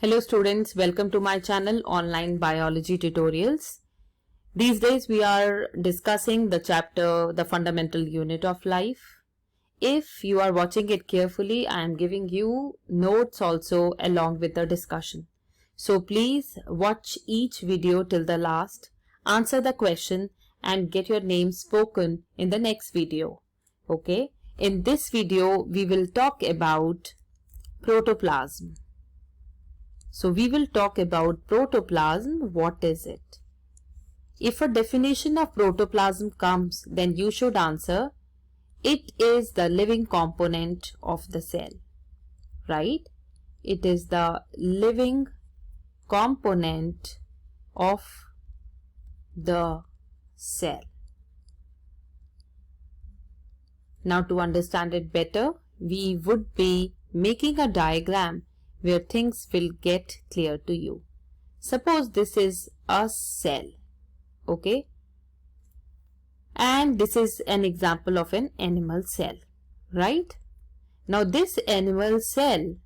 Hello students, welcome to my channel Online Biology Tutorials. These days we are discussing the chapter The Fundamental Unit of Life. If you are watching it carefully, I am giving you notes also along with the discussion. So please watch each video till the last, answer the question and get your name spoken in the next video. Okay, in this video we will talk about protoplasm. So we will talk about protoplasm. What is it? If a definition of protoplasm comes, then you should answer, it is the living component of the cell, right? It is the living component of the cell. Now to understand it better, we would be making a diagram where things will get clear to you. Suppose this is a cell, okay? And this is an example of an animal cell, right? Now this animal cell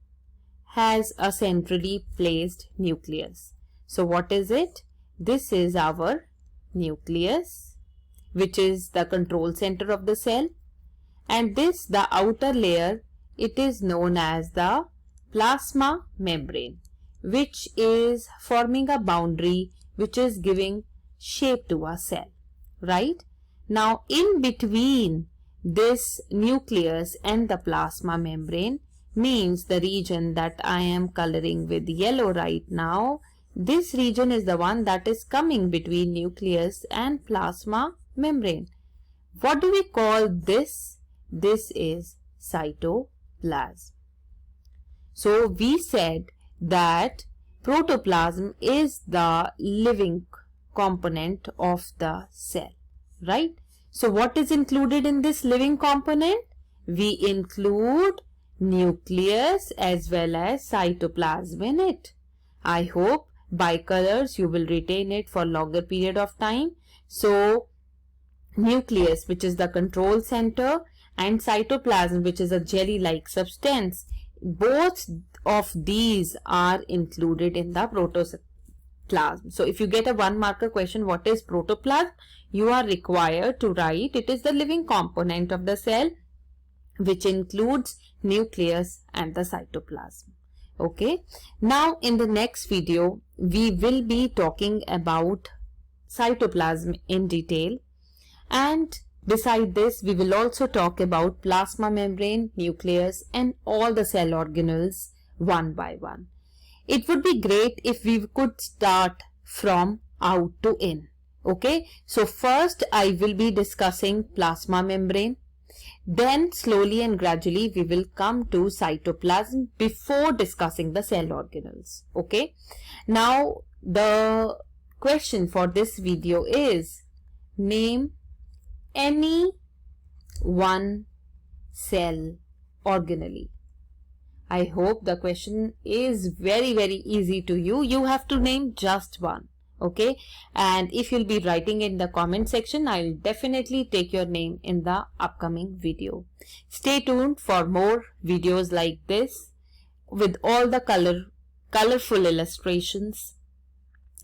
has a centrally placed nucleus. So what is it? This is our nucleus, which is the control center of the cell. And this, the outer layer, it is known as the plasma membrane, which is forming a boundary which is giving shape to a cell, right? Now in between this nucleus and the plasma membrane means the region that I am coloring with yellow right now. This region is the one that is coming between nucleus and plasma membrane. What do we call this? This is cytoplasm. So we said that protoplasm is the living component of the cell, right? So what is included in this living component? We include nucleus as well as cytoplasm in it. I hope by colors you will retain it for longer period of time. So nucleus, which is the control center, and cytoplasm, which is a jelly-like substance, both of these are included in the protoplasm. So if you get a 1-marker question, what is protoplasm? You are required to write it is the living component of the cell, which includes nucleus and the cytoplasm. Okay. Now in the next video, we will be talking about cytoplasm in detail, and beside this, we will also talk about plasma membrane, nucleus and all the cell organelles one by one. It would be great if we could start from out to in. Okay, so first I will be discussing plasma membrane. Then slowly and gradually we will come to cytoplasm before discussing the cell organelles. Okay, now the question for this video is, name any one cell organelle. I hope the question is very easy to you. You have to name just one, okay? And if you'll be writing in the comment section, I'll definitely take your name in the upcoming video. Stay tuned for more videos like this with all the colorful illustrations.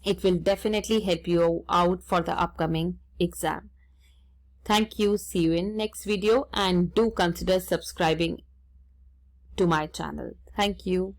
It will definitely help you out for the upcoming exam. Thank you. See you in next video, and do consider subscribing to my channel. Thank you.